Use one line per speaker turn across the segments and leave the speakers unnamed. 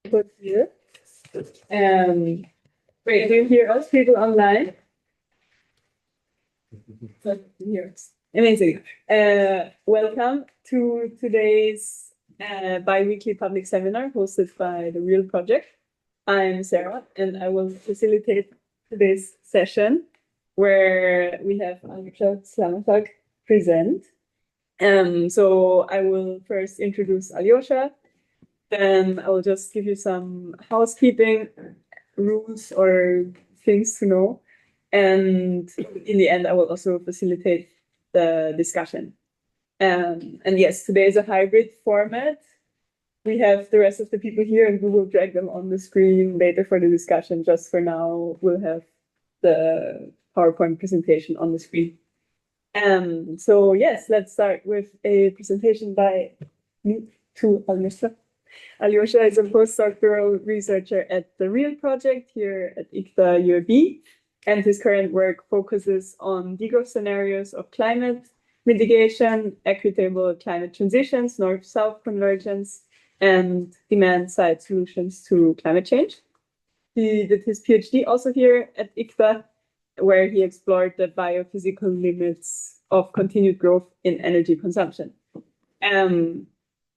Put here. Wait, do you hear us people online? Here. Amazing. Welcome to today's bi-weekly public seminar hosted by the Real Project. I'm Sarah, and I will facilitate today's session where we have Aljosa Slamersak present. So I will first introduce Aljosa, then I will just give you some housekeeping rules or things to know. And in the end, I will also facilitate the discussion. And yes, today is a hybrid format. We have the rest of the people here and we will drag them on the screen later for the discussion. Just for now, we'll have the PowerPoint presentation on the screen. So yes, let's start with a presentation by me to Aljosa. Aljosa is a postdoctoral researcher at the Real Project here at ICTA-UAB, and his current work focuses on degrowth scenarios of climate mitigation, equitable climate transitions, north-south convergence, and demand-side solutions to climate change. He did his PhD also here at ICTA, where he explored the biophysical limits of continued growth in energy consumption.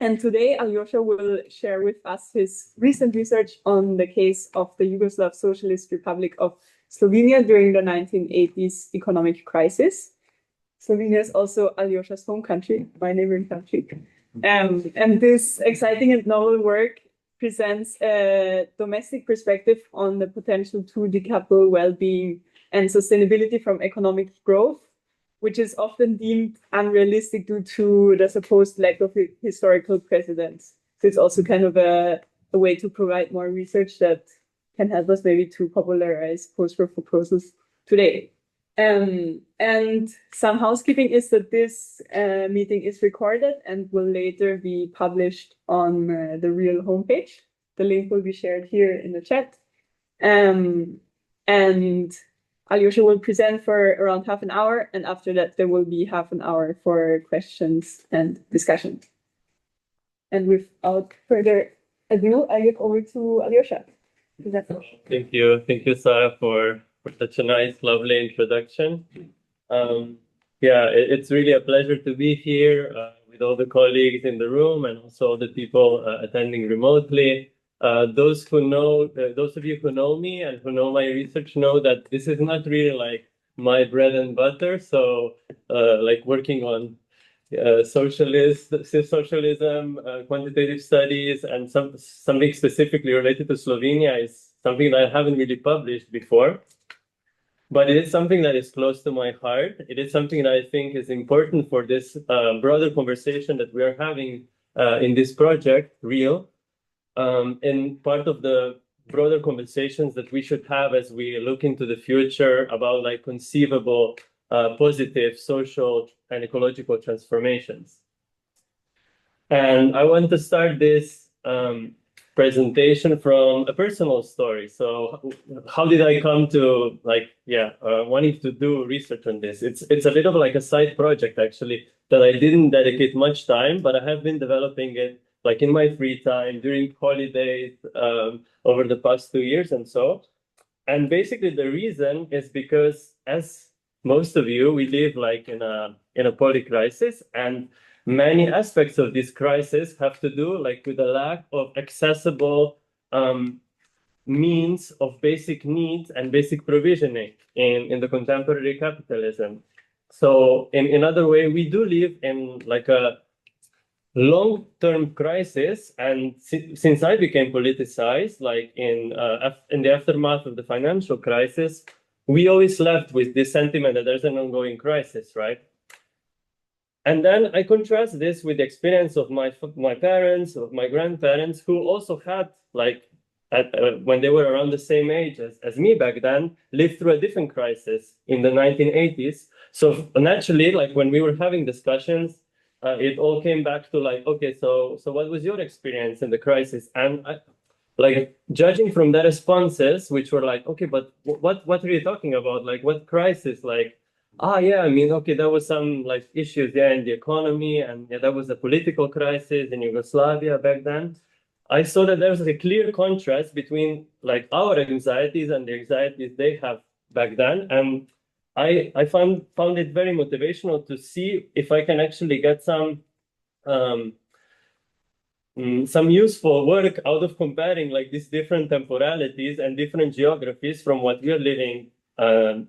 And today, Aljosa will share with us his recent research on the case of the Yugoslav Socialist Republic of Slovenia during the 1980s economic crisis. Slovenia is also Aljosa's home country, my neighboring country. And this exciting and novel work presents a domestic perspective on the potential to decouple well-being and sustainability from economic growth, which is often deemed unrealistic due to the supposed lack of historical precedents. So it's also kind of a way to provide more research that can help us maybe to popularize post-work proposals today. And some housekeeping is that this meeting is recorded and will later be published on the Real homepage. The link will be shared here in the chat. And Aljosa will present for around half an hour, and after that there will be half an hour for questions and discussion. And without further ado, I give over to Aljosa.
Thank you, Sarah, for such a nice, lovely introduction. It's really a pleasure to be here with all the colleagues in the room and also the people attending remotely. Those of you who know me and who know my research know that this is not really like my bread and butter. So like working on socialism, quantitative studies, and something specifically related to Slovenia is something that I haven't really published before. But it is something that is close to my heart. It is something that I think is important for this broader conversation that we are having in this project, Real. And part of the broader conversations that we should have as we look into the future about like conceivable positive social and ecological transformations. And I want to start this presentation from a personal story. So how did I come to wanting to do research on this? It's a bit of like a side project actually that I didn't dedicate much time, but I have been developing it like in my free time during holidays over the past 2 years and so. And basically the reason is because, as most of you, we live like in a poly crisis, and many aspects of this crisis have to do like with the lack of accessible means of basic needs and basic provisioning in the contemporary capitalism. So in other way, we do live in like a long-term crisis, and since I became politicized, like in the aftermath of the financial crisis, we always left with this sentiment that there's an ongoing crisis, right? And then I contrast this with the experience of my parents, of my grandparents, who also had, like, when they were around the same age as me back then, lived through a different crisis in the 1980s. So naturally, like when we were having discussions, it all came back to like, okay, so what was your experience in the crisis? And like judging from the responses, which were like, okay, but what are you talking about? Like what crisis? Like, yeah, I mean, okay, there was some like issues in the economy, and there was a political crisis in Yugoslavia back then. I saw that there's a clear contrast between like our anxieties and the anxieties they have back then. And I found it very motivational to see if I can actually get some useful work out of comparing like these different temporalities and different geographies from what we are living to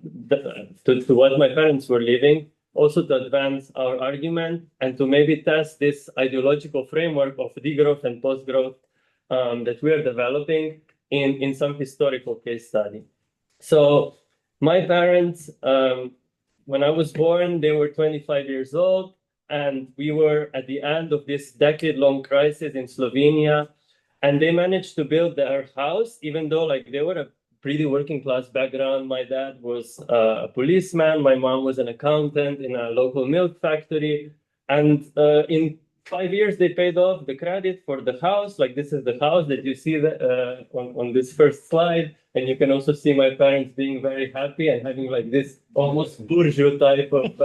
what my parents were living, also to advance our argument and to maybe test this ideological framework of degrowth and post-growth that we are developing in some historical case study. So my parents, when I was born, they were 25 years old, and we were at the end of this decade-long crisis in Slovenia, and they managed to build their house, even though like they were a pretty working class background. My dad was a policeman, my mom was an accountant in a local milk factory, and in 5 years they paid off the credit for the house. Like this is the house that you see on this first slide, and you can also see my parents being very happy and having like this almost bourgeois type of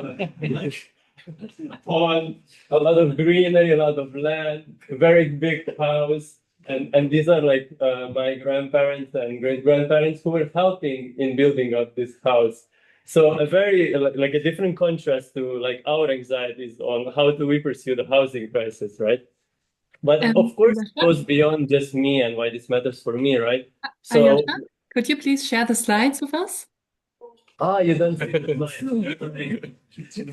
pond, a lot of greenery, a lot of land, a very big house. And these are like my grandparents and great-grandparents who were helping in building up this house. So a very like a different contrast to like our anxieties on how do we pursue the housing crisis, right? But of course, it goes beyond just me and why this matters for me, right? So
Aljoša, could you please share the slides with us?
you don't see the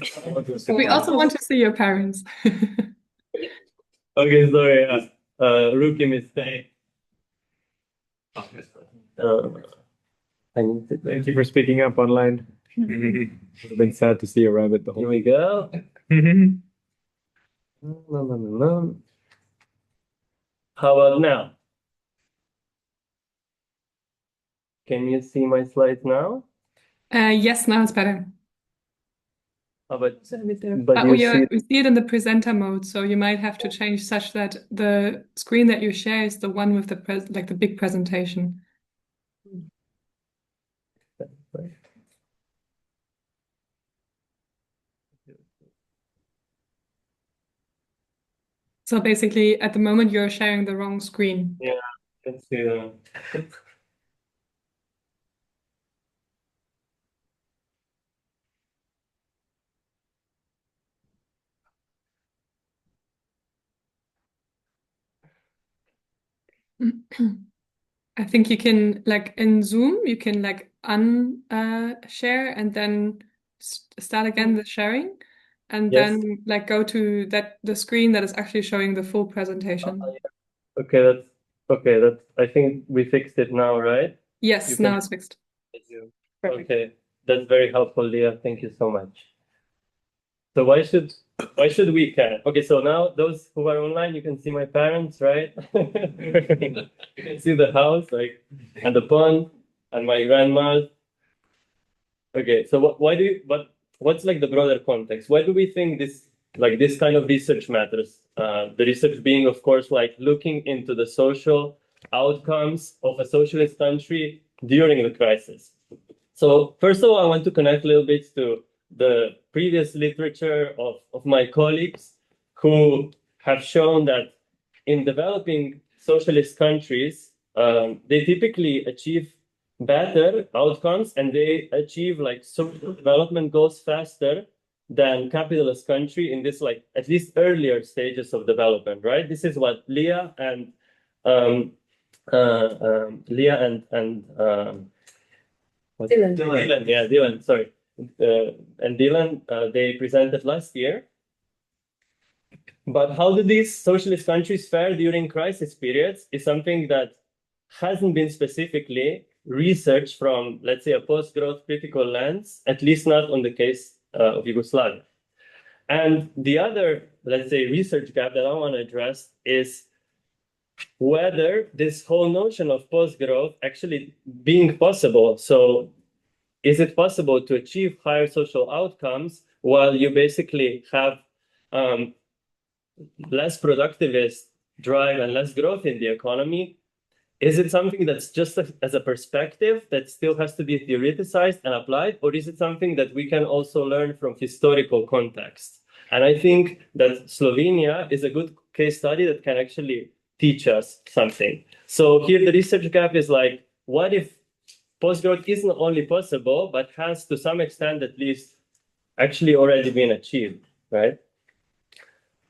slides.
We also want to see your parents.
Okay, sorry. Rookie mistake.
Thank you for speaking up online. I've been sad to see a rabbit the whole
Here we go. How about now? Can you see my slides now?
Yes, now it's better.
But
we see it in the presenter mode, so you might have to change such that the screen that you share is the one with the big presentation. So basically, at the moment, you're sharing the wrong screen.
Yeah, I can see that.
I think you can, like in Zoom, you can like share and then start again the sharing, and
Yes.
then like go to the screen that is actually showing the full presentation.
Okay, that's I think we fixed it now, right?
Yes, now it's fixed.
Perfect.
Okay, that's very helpful, Leah. Thank you so much. So why should we care? Okay, so now those who are online, you can see my parents, right? You can see the house, like, and the pond, and my grandma. Okay, so what's like the broader context? Why do we think this kind of research matters? The research being, of course, like looking into the social outcomes of a socialist country during the crisis. So first of all, I want to connect a little bit to the previous literature of my colleagues who have shown that in developing socialist countries, they typically achieve better outcomes and they achieve like social development goals faster than capitalist country in this like at least earlier stages of development, right? This is what Leah and Dylan, sorry. And Dylan, they presented last year. But how do these socialist countries fare during crisis periods is something that hasn't been specifically researched from, let's say, a post-growth critical lens, at least not on the case of Yugoslavia. And the other, let's say, research gap that I want to address is whether this whole notion of post-growth actually being possible. So is it possible to achieve higher social outcomes while you basically have less productivist drive and less growth in the economy? Is it something that's just as a perspective that still has to be theoreticized and applied, or is it something that we can also learn from historical context? And I think that Slovenia is a good case study that can actually teach us something. So here the research gap is like, what if post-growth isn't only possible, but has to some extent at least actually already been achieved, right?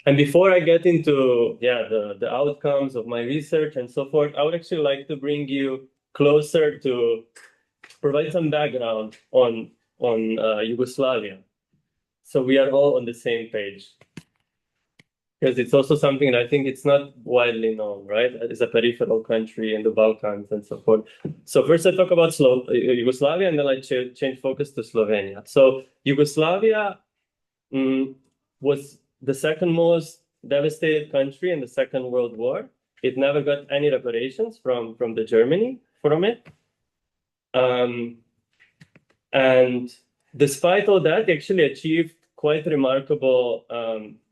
And before I get into the outcomes of my research and so forth, I would actually like to bring you closer to provide some background on Yugoslavia, so we are all on the same page. Because it's also something that I think it's not widely known, right? It's a peripheral country in the Balkans and so forth. So first I talk about Yugoslavia, and then I change focus to Slovenia. So Yugoslavia was the second most devastated country in the Second World War. It never got any reparations from the Germany from it. And despite all that, they actually achieved quite remarkable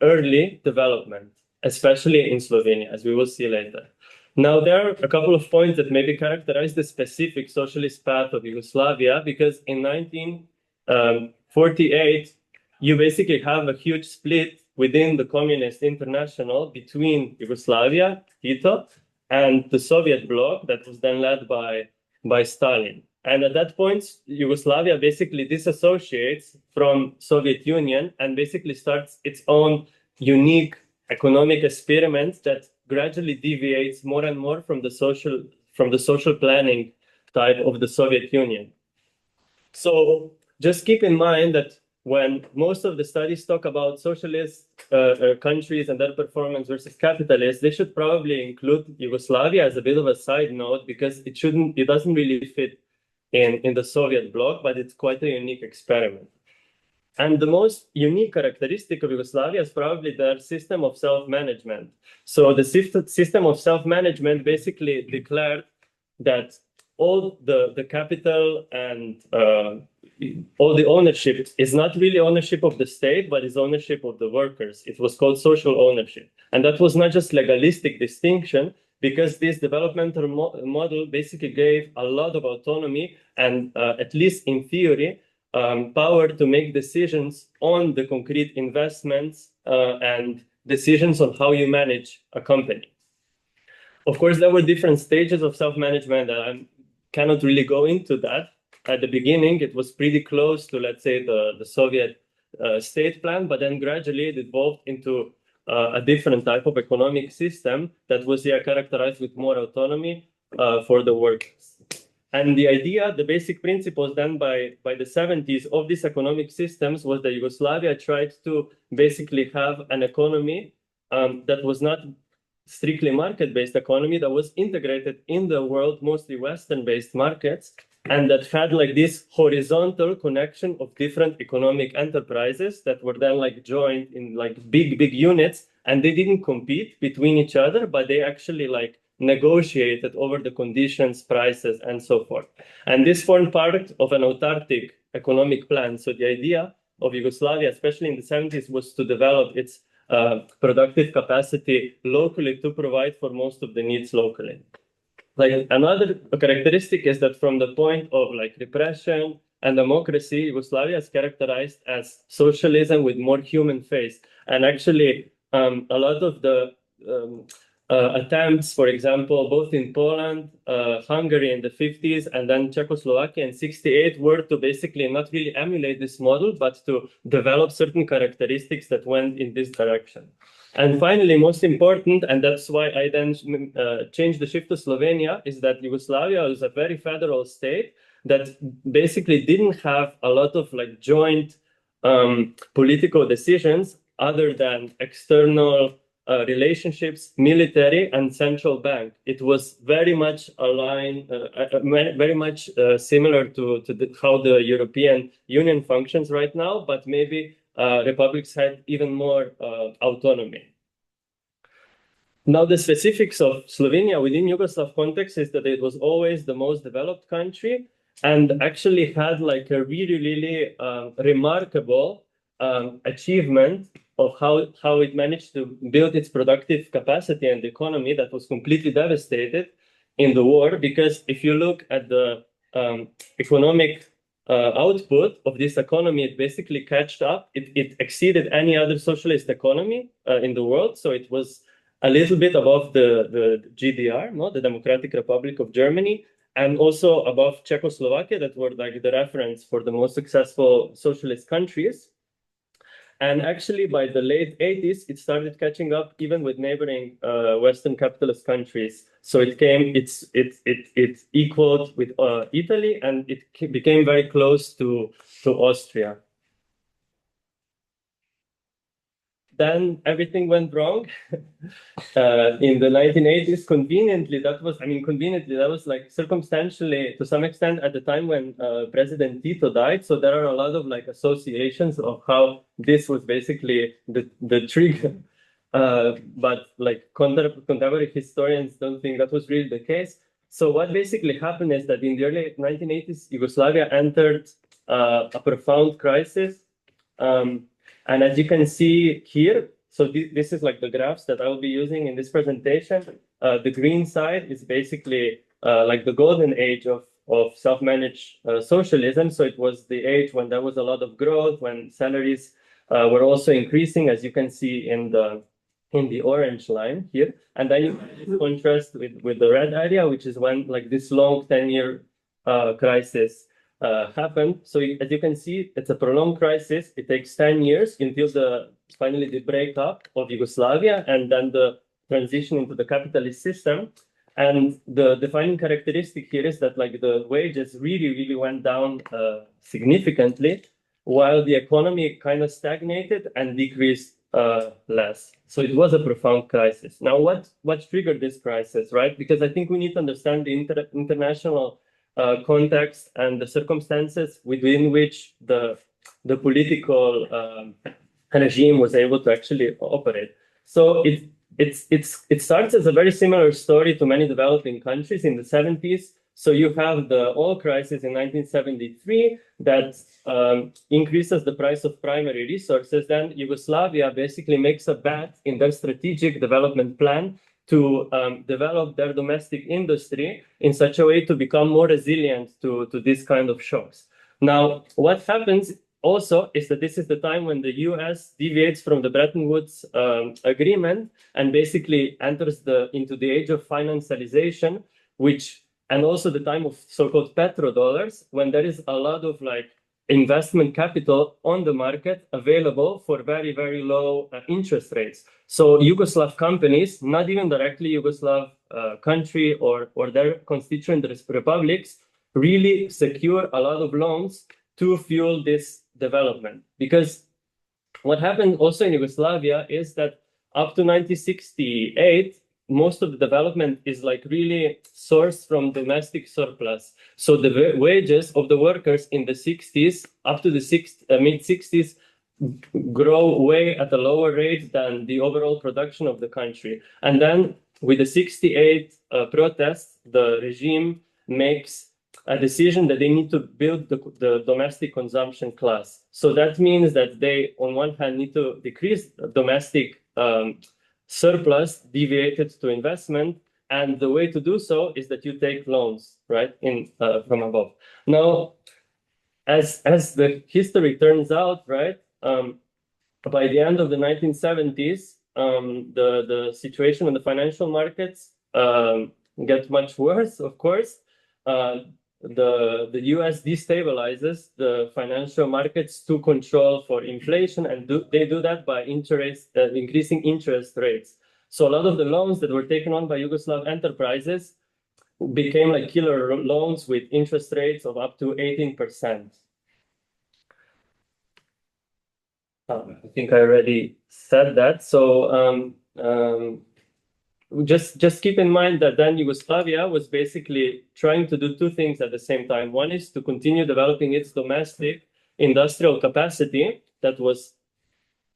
early development, especially in Slovenia, as we will see later. Now, there are a couple of points that maybe characterize the specific socialist path of Yugoslavia, because in 1948, you basically have a huge split within the Communist International between Yugoslavia, Tito, and the Soviet bloc that was then led by Stalin. And at that point, Yugoslavia basically disassociates from Soviet Union and basically starts its own unique economic experiment that gradually deviates more and more from the social planning type of the Soviet Union. So just keep in mind that when most of the studies talk about socialist countries and their performance versus capitalists, they should probably include Yugoslavia as a bit of a side note, because it doesn't really fit in the Soviet bloc, but it's quite a unique experiment. And the most unique characteristic of Yugoslavia is probably their system of self-management. So the system of self-management basically declared that all the capital and all the ownership is not really ownership of the state, but is ownership of the workers. It was called social ownership. And that was not just legalistic distinction, because this developmental model basically gave a lot of autonomy and, at least in theory, power to make decisions on the concrete investments and decisions on how you manage a company. Of course, there were different stages of self-management, and I cannot really go into that. At the beginning, it was pretty close to, let's say, the Soviet state plan, but then gradually it evolved into a different type of economic system that was characterized with more autonomy for the workers. And the idea, the basic principles then by the 70s of these economic systems was that Yugoslavia tried to basically have an economy that was not strictly market-based economy, that was integrated in the world, mostly Western-based markets, and that had like this horizontal connection of different economic enterprises that were then like joined in like big units, and they didn't compete between each other, but they actually like negotiated over the conditions, prices, and so forth. And this formed part of an autarkic economic plan. So the idea of Yugoslavia, especially in the 70s, was to develop its productive capacity locally to provide for most of the needs locally. Like another characteristic is that from the point of like repression and democracy, Yugoslavia is characterized as socialism with more human face. And actually, a lot of the attempts, for example, both in Poland, Hungary in the 50s, and then Czechoslovakia in 68, were to basically not really emulate this model, but to develop certain characteristics that went in this direction. And finally, most important, and that's why I then changed the shift to Slovenia, is that Yugoslavia was a very federal state that basically didn't have a lot of like joint political decisions other than external relationships, military, and central bank. It was very much aligned, very much similar to how the European Union functions right now, but maybe republics had even more autonomy. Now, the specifics of Slovenia within Yugoslav context is that it was always the most developed country and actually had like a really remarkable achievement of how it managed to build its productive capacity and economy that was completely devastated in the war. Because if you look at the economic output of this economy, it basically caught up. It exceeded any other socialist economy in the world. So it was a little bit above the GDR, no, the Democratic Republic of Germany, and also above Czechoslovakia, that were like the reference for the most successful socialist countries. And actually, by the late 80s, it started catching up even with neighboring Western capitalist countries. So it equaled with Italy, and it became very close to Austria. Then everything went wrong. In the 1980s, conveniently, that was like circumstantially, to some extent, at the time when President Tito died. So there are a lot of like associations of how this was basically the trigger. But like contemporary historians don't think that was really the case. So what basically happened is that in the early 1980s, Yugoslavia entered a profound crisis. And as you can see here, so this is like the graphs that I will be using in this presentation. The green side is basically like the golden age of self-managed socialism. So it was the age when there was a lot of growth, when salaries were also increasing, as you can see in the orange line here. And then you contrast with the red area, which is when like this long 10-year crisis happened. So as you can see, it's a prolonged crisis. It takes 10 years until finally the breakup of Yugoslavia and then the transition into the capitalist system. And the defining characteristic here is that like the wages really went down significantly, while the economy kind of stagnated and decreased less. So it was a profound crisis. Now, what triggered this crisis, right? Because I think we need to understand the international context and the circumstances within which the political regime was able to actually operate. So it starts as a very similar story to many developing countries in the 70s. So you have the oil crisis in 1973 that increases the price of primary resources. Then Yugoslavia basically makes a bet in their strategic development plan to develop their domestic industry in such a way to become more resilient to this kind of shocks. Now, what happens also is that this is the time when the US deviates from the Bretton Woods agreement and basically enters into the age of financialization, and also the time of so-called petrodollars, when there is a lot of like investment capital on the market available for very low interest rates. So Yugoslav companies, not even directly Yugoslav country or their constituent republics, really secure a lot of loans to fuel this development. Because what happened also in Yugoslavia is that up to 1968, most of the development is like really sourced from domestic surplus. So the wages of the workers in the 60s up to the mid-60s grow way at a lower rate than the overall production of the country. And then with the 68 protests, the regime makes a decision that they need to build the domestic consumption class. So that means that they, on one hand, need to decrease domestic surplus deviated to investment, and the way to do so is that you take loans, right, from above. Now, as the history turns out, right, by the end of the 1970s, the situation on the financial markets gets much worse. Of course, the US destabilizes the financial markets to control for inflation, and they do that by increasing interest rates. So a lot of the loans that were taken on by Yugoslav enterprises became like killer loans with interest rates of up to 18%. I think I already said that. So just keep in mind that then Yugoslavia was basically trying to do two things at the same time. One is to continue developing its domestic industrial capacity that was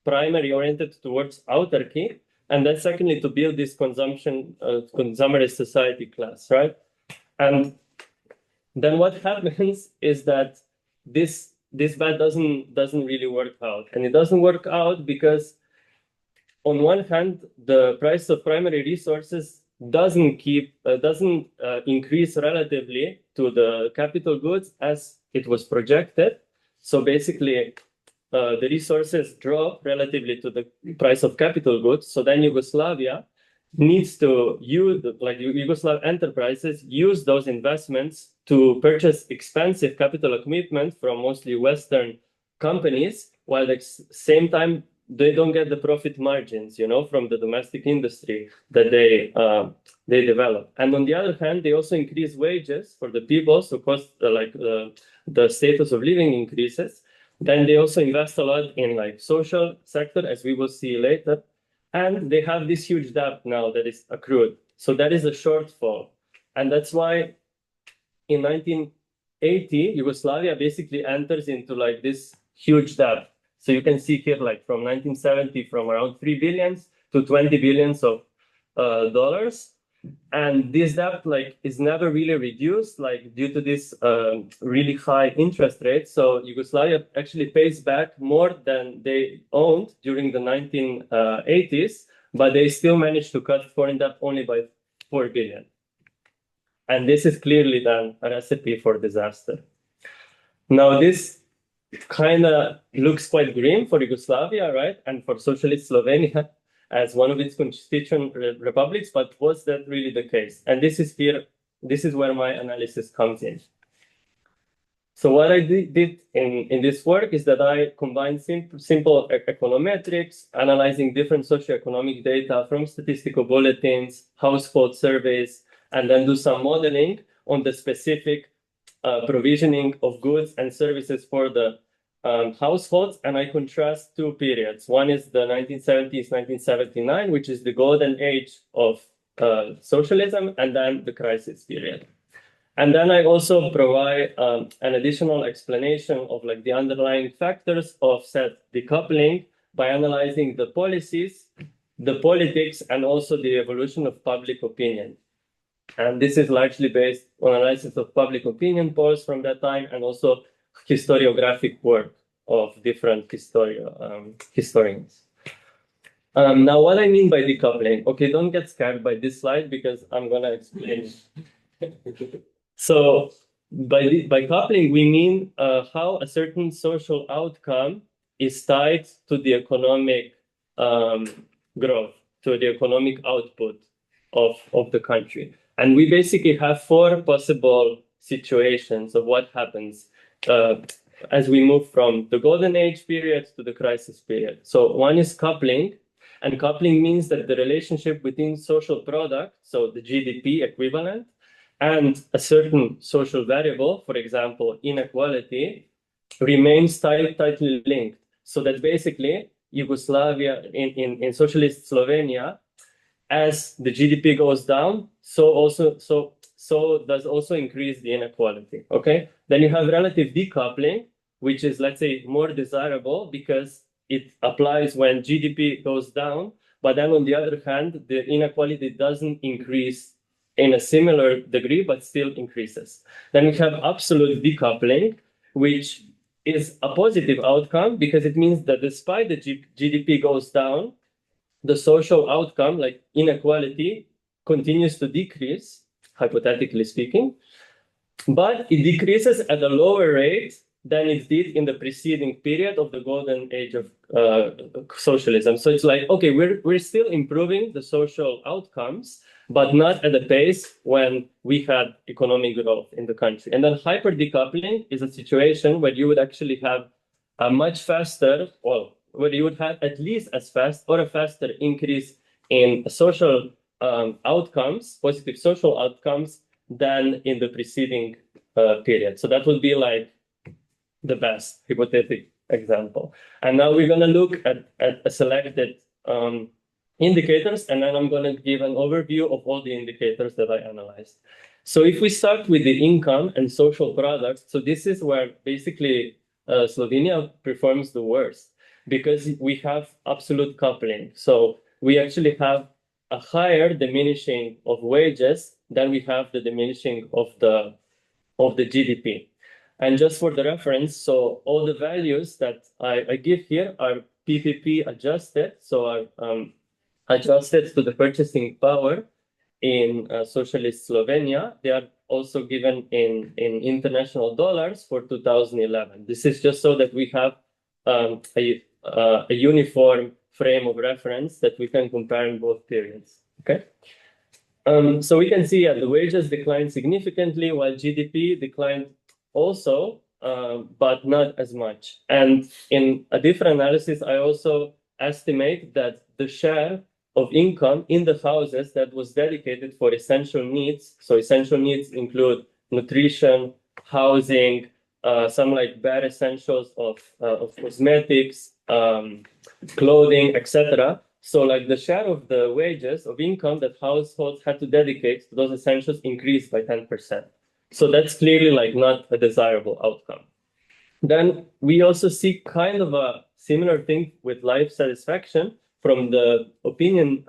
primarily oriented towards autarky, and then secondly to build this consumerist society class, right? And then what happens is that this bet doesn't really work out, and it doesn't work out because on one hand, the price of primary resources doesn't increase relatively to the capital goods as it was projected. So basically, the resources drop relatively to the price of capital goods. So then Yugoslavia needs to use, like Yugoslav enterprises, use those investments to purchase expensive capital equipment from mostly Western companies, while at the same time they don't get the profit margins, from the domestic industry that they develop. And on the other hand, they also increase wages for the people, so cost the status of living increases. Then they also invest a lot in like social sector, as we will see later. And they have this huge debt now that is accrued. So that is a shortfall. And that's why in 1980, Yugoslavia basically enters into like this huge debt. So you can see here, like from 1970, from around 3 billions to 20 billions of dollars. And this debt is never really reduced, due to this really high interest rate. So Yugoslavia actually pays back more than they owned during the 1980s, but they still managed to cut foreign debt only by 4 billion. And this is clearly then a recipe for disaster. Now, this kind of looks quite grim for Yugoslavia, right? And for Socialist Slovenia as one of its constituent republics, but was that really the case? And this is where my analysis comes in. So what I did in this work is that I combined simple econometrics, analyzing different socioeconomic data from statistical bulletins, household surveys, and then do some modeling on the specific provisioning of goods and services for the households, and I contrast two periods. One is the 1970s, 1979, which is the golden age of socialism, and then the crisis period. And then I also provide an additional explanation of the underlying factors of said decoupling by analyzing the policies, the politics, and also the evolution of public opinion. And this is largely based on analysis of public opinion polls from that time, and also historiographic work of different historians. Now, what I mean by decoupling, okay, don't get scared by this slide because I'm gonna explain. So by coupling, we mean how a certain social outcome is tied to the economic growth, to the economic output of the country. And we basically have four possible situations of what happens as we move from the golden age period to the crisis period. So one is coupling, and coupling means that the relationship between social product, so the GDP equivalent, and a certain social variable, for example, inequality, remains tightly linked. So that basically Yugoslavia, in socialist Slovenia, as the GDP goes down, so does also increase the inequality, okay? Then you have relative decoupling, which is, let's say, more desirable because it applies when GDP goes down, but then on the other hand, the inequality doesn't increase in a similar degree, but still increases. Then we have absolute decoupling, which is a positive outcome because it means that despite the GDP goes down, the social outcome, like inequality, continues to decrease, hypothetically speaking, but it decreases at a lower rate than it did in the preceding period of the golden age of socialism. So it's like, okay, we're still improving the social outcomes, but not at the pace when we had economic growth in the country. And then hyper decoupling is a situation where you would actually have a much faster, well, where you would have at least as fast or a faster increase in social outcomes, positive social outcomes, than in the preceding period. So that would be like the best hypothetical example. And now we're going to look at a selected indicators, and then I'm going to give an overview of all the indicators that I analyzed. So if we start with the income and social products, so this is where basically Slovenia performs the worst because we have absolute coupling. So we actually have a higher diminishing of wages than we have the diminishing of the GDP. And just for the reference, so all the values that I give here are PPP adjusted, so are adjusted to the purchasing power in socialist Slovenia. They are also given in international dollars for 2011. This is just so that we have a uniform frame of reference that we can compare in both periods. Okay. So we can see the wages declined significantly while GDP declined also, but not as much. And in a different analysis, I also estimate that the share of income in the houses that was dedicated for essential needs, so essential needs include nutrition, housing, some like bare essentials of cosmetics, clothing, etc. So like the share of the wages of income that households had to dedicate to those essentials increased by 10%. So that's clearly like not a desirable outcome. Then we also see kind of a similar thing with life satisfaction from the opinion,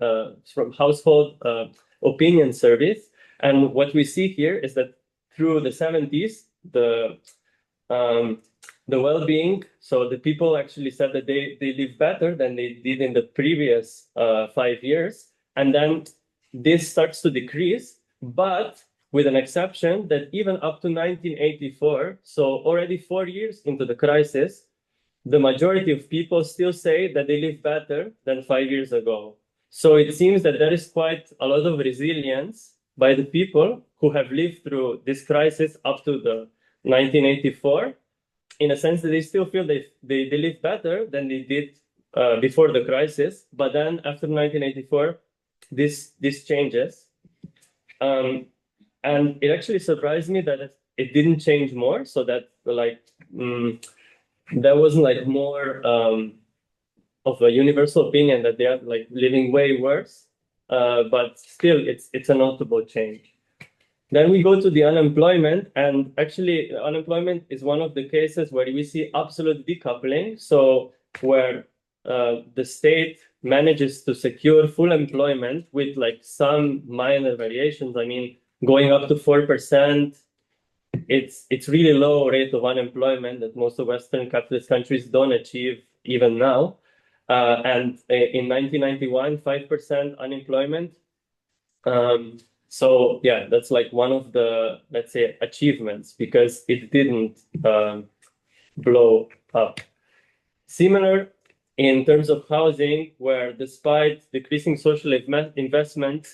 from household opinion surveys. And what we see here is that through the 70s, the well-being, so the people actually said that they live better than they did in the previous 5 years. And then this starts to decrease, but with an exception that even up to 1984, so already 4 years into the crisis, the majority of people still say that they live better than 5 years ago. So it seems that there is quite a lot of resilience by the people who have lived through this crisis up to the 1984, in a sense that they still feel they live better than they did before the crisis. But then after 1984, this changes. And it actually surprised me that it didn't change more, so that like there wasn't like more of a universal opinion that they are like living way worse, but still it's a notable change. Then we go to the unemployment, and actually unemployment is one of the cases where we see absolute decoupling, so where the state manages to secure full employment with like some minor variations. I mean, going up to 4%, it's really low rate of unemployment that most of Western capitalist countries don't achieve even now. And in 1991, 5% unemployment. So yeah, that's like one of the, let's say, achievements, because it didn't blow up. Similar in terms of housing, where despite decreasing social investment,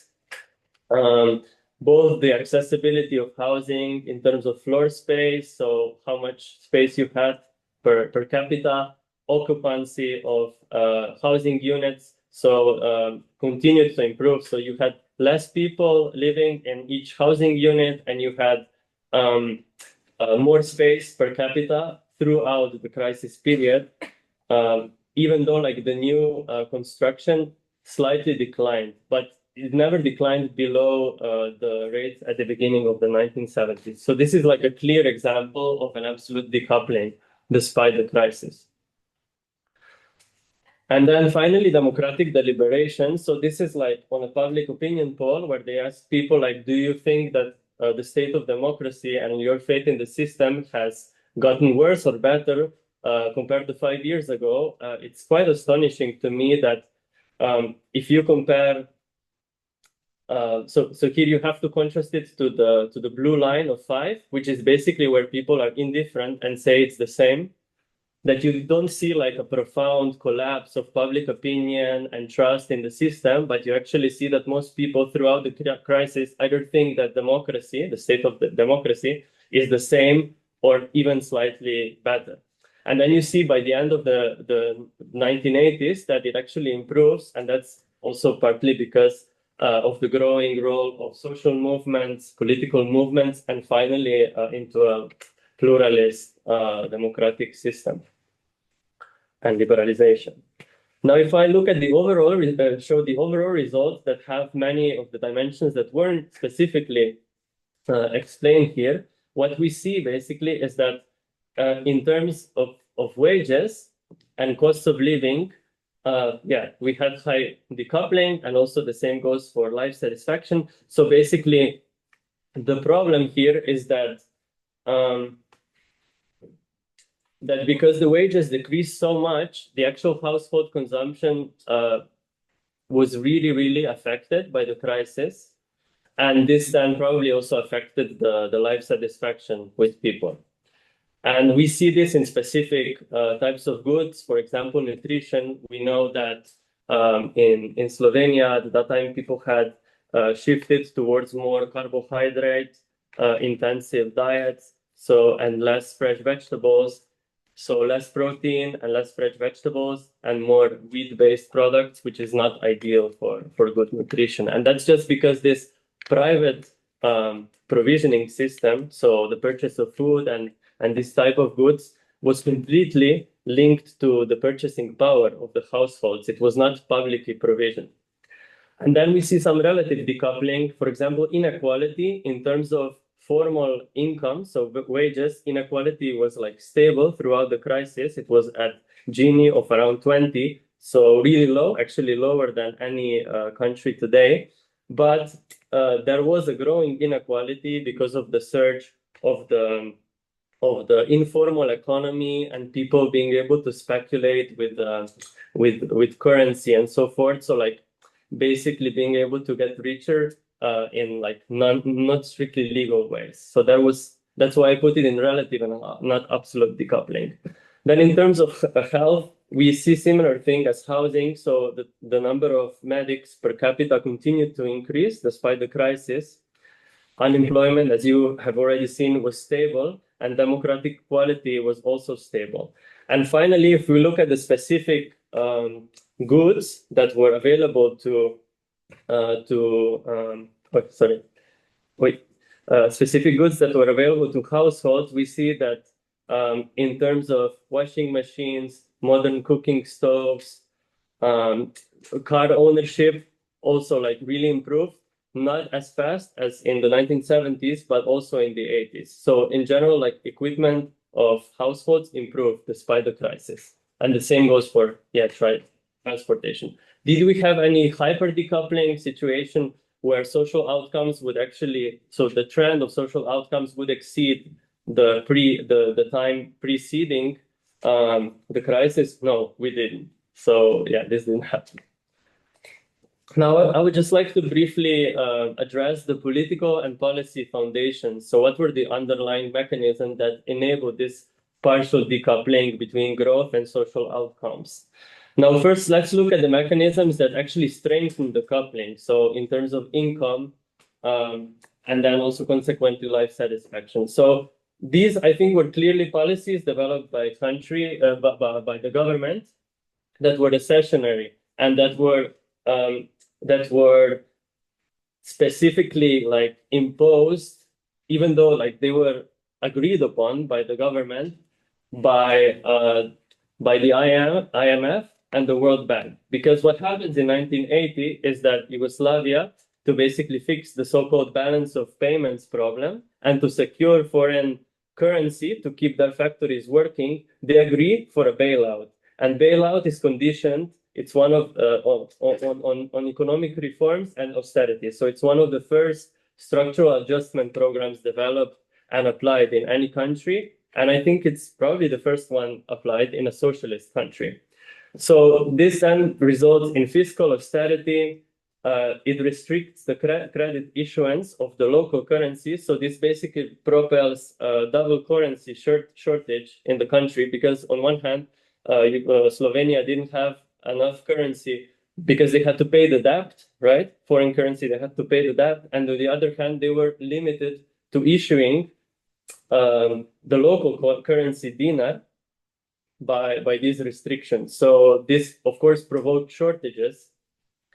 both the accessibility of housing in terms of floor space, so how much space you had per capita, occupancy of housing units, so continued to improve. So you had less people living in each housing unit, and you had more space per capita throughout the crisis period, even though like the new construction slightly declined, but it never declined below the rate at the beginning of the 1970s. So this is like a clear example of an absolute decoupling despite the crisis. And then finally, democratic deliberation. So this is like on a public opinion poll where they ask people like, do you think that the state of democracy and your faith in the system has gotten worse or better compared to 5 years ago? It's quite astonishing to me that if you compare, so here you have to contrast it to the blue line of 5, which is basically where people are indifferent and say it's the same, that you don't see like a profound collapse of public opinion and trust in the system, but you actually see that most people throughout the crisis either think that democracy, the state of the democracy, is the same or even slightly better. And then you see by the end of the 1980s that it actually improves, and that's also partly because of the growing role of social movements, political movements, and finally into a pluralist democratic system and liberalization. Now, if I look at the overall, show the overall results that have many of the dimensions that weren't specifically explained here, what we see basically is that in terms of wages and cost of living, we had high decoupling, and also the same goes for life satisfaction. So basically, the problem here is that that because the wages decreased so much, the actual household consumption was really, really affected by the crisis. And this then probably also affected the life satisfaction with people. And we see this in specific types of goods. For example, nutrition. We know that in Slovenia. At that time, people had shifted towards more carbohydrate intensive diets, and less fresh vegetables. So less protein and less fresh vegetables and more wheat-based products, which is not ideal for good nutrition. And that's just because this private provisioning system, so the purchase of food and this type of goods, was completely linked to the purchasing power of the households. It was not publicly provisioned. And then we see some relative decoupling, for example, inequality in terms of formal income, so wages. Inequality was like stable throughout the crisis. It was at Gini of around 20, so really low, actually lower than any country today. But there was a growing inequality because of the surge of the informal economy and people being able to speculate with currency and so forth. So like basically being able to get richer in like not strictly legal ways. So that's why I put it in relative and not absolute decoupling. Then in terms of health, we see similar thing as housing. So the number of medics per capita continued to increase despite the crisis. Unemployment, as you have already seen, was stable, and democratic quality was also stable. And finally, if we look at the specific goods that were available specific goods that were available to households, we see that in terms of washing machines, modern cooking stoves, car ownership also like really improved, not as fast as in the 1970s, but also in the 80s. So in general, like equipment of households improved despite the crisis. And the same goes for, transportation. Did we have any hyper decoupling situation where social outcomes would actually, so the trend of social outcomes would exceed the time preceding the crisis? No, we didn't. So yeah, this didn't happen. Now, I would just like to briefly address the political and policy foundations. So what were the underlying mechanisms that enabled this partial decoupling between growth and social outcomes? Now, first, let's look at the mechanisms that actually strengthen the coupling. So in terms of income, and then also consequently life satisfaction. So these, I think, were clearly policies developed by country, by the government that were recessionary and that were specifically like imposed, even though like they were agreed upon by the government, by the IMF and the World Bank. Because what happens in 1980 is that Yugoslavia, to basically fix the so-called balance of payments problem and to secure foreign currency to keep their factories working, they agree for a bailout. And bailout is conditioned. It's one of on economic reforms and austerity. So it's one of the first structural adjustment programs developed and applied in any country. And I think it's probably the first one applied in a socialist country. So this then results in fiscal austerity. It restricts the credit issuance of the local currency. So this basically propels double currency shortage in the country, because on one hand, Slovenia didn't have enough currency because they had to pay the debt, right? Foreign currency, they had to pay the debt. And on the other hand, they were limited to issuing the local currency dinar by these restrictions. So this, of course, provoked shortages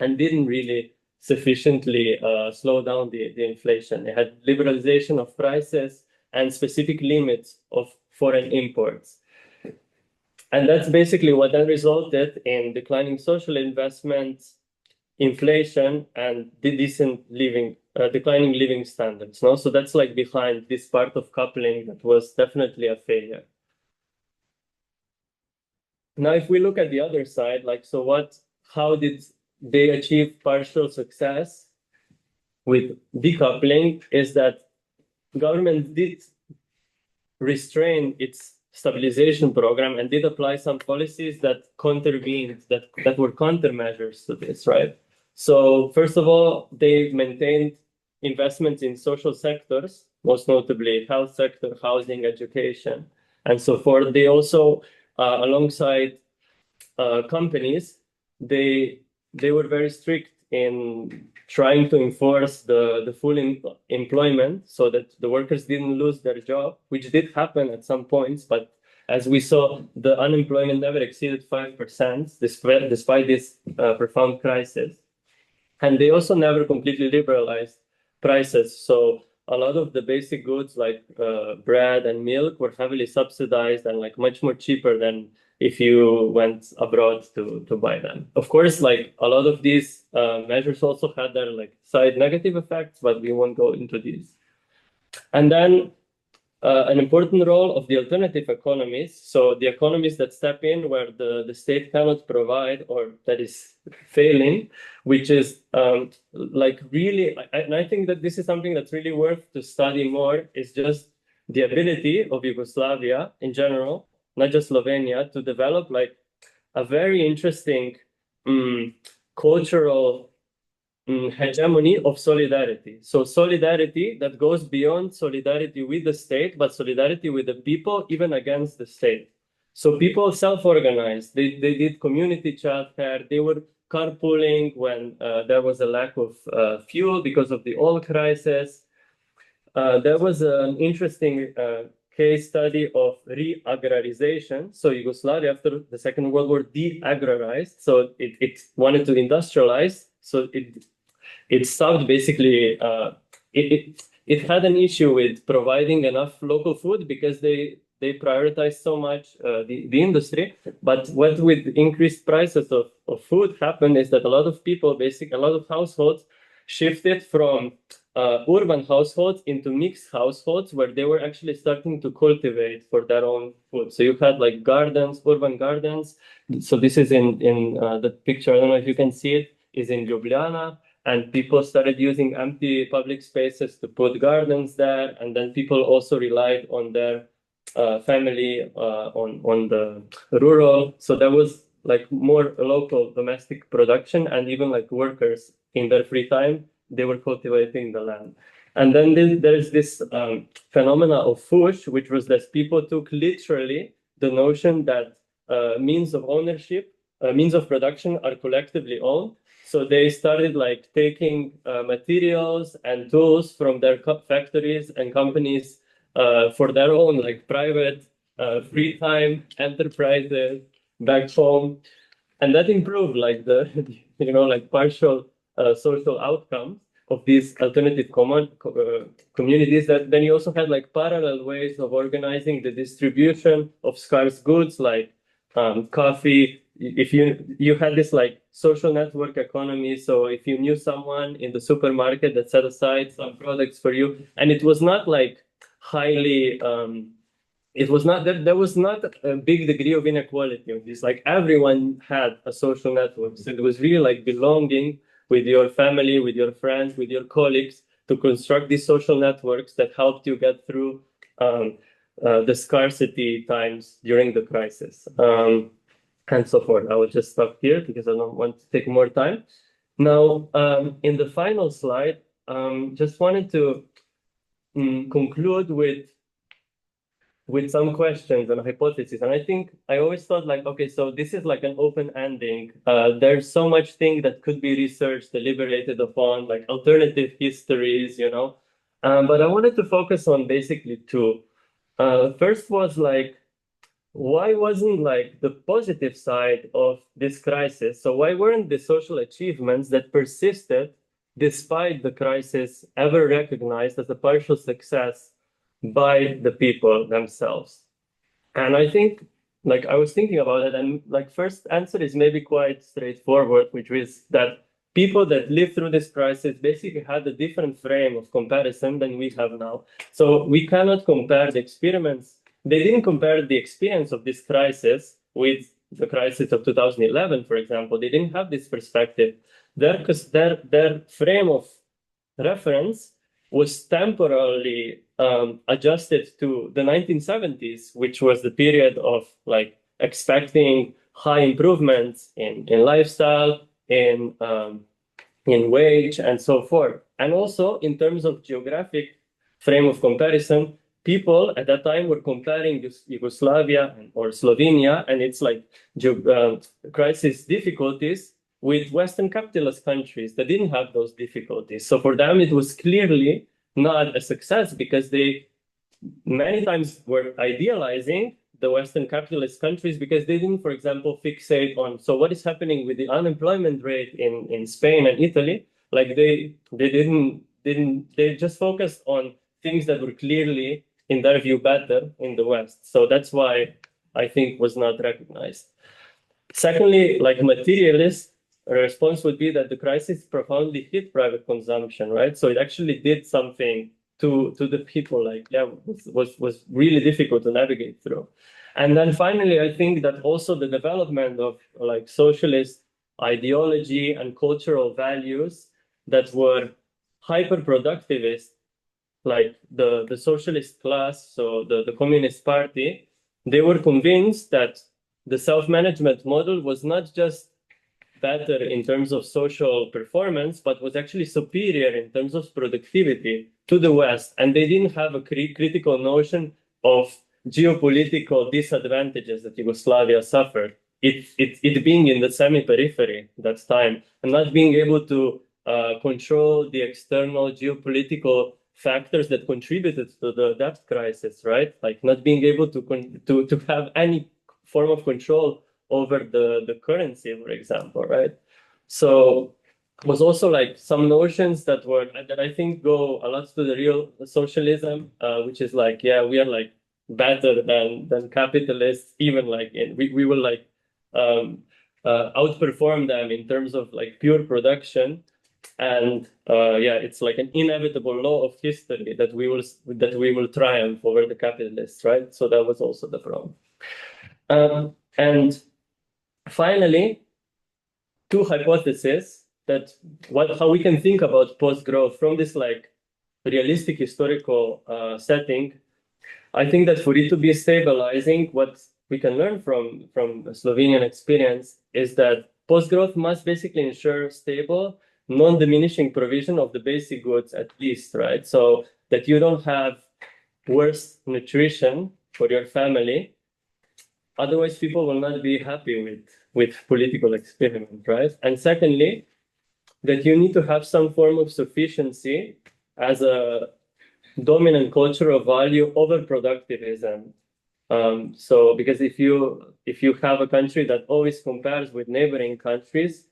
and didn't really sufficiently slow down the inflation. They had liberalization of prices and specific limits of foreign imports. And that's basically what then resulted in declining social investments, inflation, and declining living standards. No? So that's like behind this part of coupling that was definitely a failure. Now, if we look at the other side, like, so how did they achieve partial success with decoupling? Is that government did restrain its stabilization program and did apply some policies that contravened, that were countermeasures to this, right? So first of all, they maintained investments in social sectors, most notably health sector, housing, education, and so forth. They also, alongside companies, they were very strict in trying to enforce the full employment so that the workers didn't lose their job, which did happen at some points, but as we saw, the unemployment never exceeded 5% despite this profound crisis. And they also never completely liberalized prices. So a lot of the basic goods like bread and milk were heavily subsidized and like much more cheaper than if you went abroad to buy them. Of course, like a lot of these measures also had their like side negative effects, but we won't go into these. And then an important role of the alternative economies. So the economies that step in where the state cannot provide or that is failing, which is like really, and I think that this is something that's really worth to study more, is just the ability of Yugoslavia in general, not just Slovenia, to develop like a very interesting cultural hegemony of solidarity. So solidarity that goes beyond solidarity with the state, but solidarity with the people, even against the state. So people self-organized. They did community childcare. They were carpooling when there was a lack of fuel because of the oil crisis. There was an interesting case study of re-agrarization. So Yugoslavia, after the Second World War, de-agrarized. So it wanted to industrialize. So it stopped basically, it had an issue with providing enough local food because they prioritized so much the industry. But what with increased prices of food happened is that a lot of people, a lot of households shifted from urban households into mixed households where they were actually starting to cultivate for their own food. So you had like gardens, urban gardens. So this is in the picture, I don't know if you can see it, is in Ljubljana. And people started using empty public spaces to put gardens there. And then people also relied on their family on the rural. So there was like more local domestic production, and even like workers in their free time, they were cultivating the land. And then there's this phenomena of fush, which was that people took literally the notion that means of ownership, means of production are collectively owned. So they started like taking materials and tools from their factories and companies for their own like private free time enterprises back home. And that improved like the, like partial social outcomes of these alternative communities. That then you also had like parallel ways of organizing the distribution of scarce goods like coffee. If you had this like social network economy, so if you knew someone in the supermarket that set aside some products for you, and it was not like highly, it was not that there was not a big degree of inequality of this. Like everyone had a social network, so it was really like belonging with your family, with your friends, with your colleagues to construct these social networks that helped you get through the scarcity times during the crisis. And so forth. I will just stop here because I don't want to take more time. Now, in the final slide, just wanted to conclude with some questions and hypotheses. And I think I always thought like, okay, so this is like an open ending. There's so much thing that could be researched, deliberated upon, like alternative histories, But I wanted to focus on basically two. First was like, why wasn't like the positive side of this crisis? So why weren't the social achievements that persisted despite the crisis ever recognized as a partial success by the people themselves? And I think like I was thinking about it, and like first answer is maybe quite straightforward, which is that people that lived through this crisis basically had a different frame of comparison than we have now. So we cannot compare the experiments. They didn't compare the experience of this crisis with the crisis of 2011, for example. They didn't have this perspective. Their frame of reference was temporarily adjusted to the 1970s, which was the period of like expecting high improvements in lifestyle, in wage, and so forth. And also in terms of geographic frame of comparison, people at that time were comparing Yugoslavia or Slovenia and its like crisis difficulties with Western capitalist countries that didn't have those difficulties. So for them, it was clearly not a success because they many times were idealizing the Western capitalist countries because they didn't, for example, fixate on, so what is happening with the unemployment rate in Spain and Italy? Like they just focused on things that were clearly, in their view, better in the West. So that's why I think was not recognized. Secondly, like materialist, a response would be that the crisis profoundly hit private consumption, right? So it actually did something to the people, like, yeah, was really difficult to navigate through. And then finally, I think that also the development of like socialist ideology and cultural values that were hyper-productivist, like the socialist class, so the Communist Party, they were convinced that the self-management model was not just better in terms of social performance, but was actually superior in terms of productivity to the West. And they didn't have a critical notion of geopolitical disadvantages that Yugoslavia suffered. It being in the semi-periphery that time and not being able to control the external geopolitical factors that contributed to the debt crisis, right? Like not being able to have any form of control over the currency, for example, right? So it was also like some notions that I think go a lot to the real socialism, which is like, yeah, we are like better than capitalists, even like we will like outperform them in terms of like pure production. And yeah, it's like an inevitable law of history that we will triumph over the capitalists, right? So that was also the problem. And finally, two hypotheses that how we can think about post-growth from this like realistic historical setting. I think that for it to be stabilizing, what we can learn from Slovenian experience is that post-growth must basically ensure stable, non-diminishing provision of the basic goods at least, right? So that you don't have worse nutrition for your family. Otherwise, people will not be happy with political experiment, right? And secondly, that you need to have some form of sufficiency as a dominant cultural value over productivism. So because if you have a country that always compares with neighboring countries,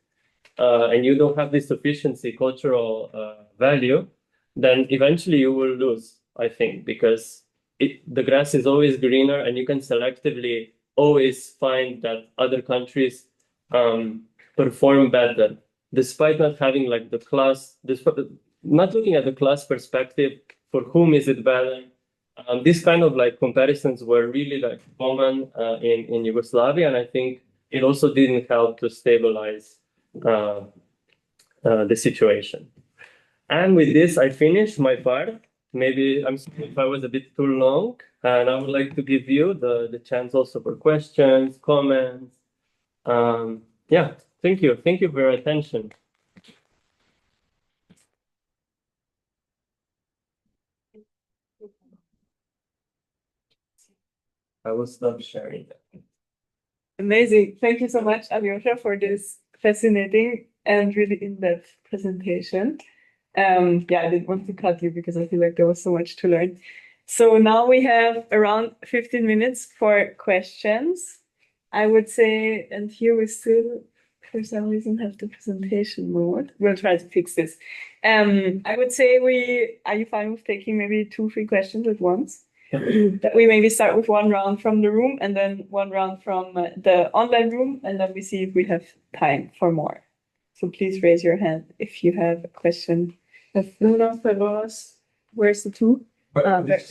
and you don't have this sufficiency cultural value, then eventually you will lose, I think, because the grass is always greener and you can selectively always find that other countries perform better, despite not having like the class, not looking at the class perspective, for whom is it better? These kind of like comparisons were really like common in Yugoslavia, and I think it also didn't help to stabilize the situation. And with this, I finish my part. Maybe I'm sorry if I was a bit too long, and I would like to give you the chance also for questions, comments. Yeah, thank you. Thank you for your attention. I will stop sharing that.
Amazing. Thank you so much, Aljosha, for this fascinating and really in-depth presentation. Yeah, I didn't want to cut you because I feel like there was so much to learn. So now we have around 15 minutes for questions. I would say, and here we still, for some reason, have the presentation mode. We'll try to fix this. I would say are you fine with taking maybe 2-3 questions at once? That we maybe start with one round from the room and then one round from the online room, and then we see if we have time for more. So please raise your hand if you have a question. Bruno, Ferros, where's the two?
Is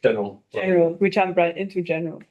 general.
General. We jump right into general.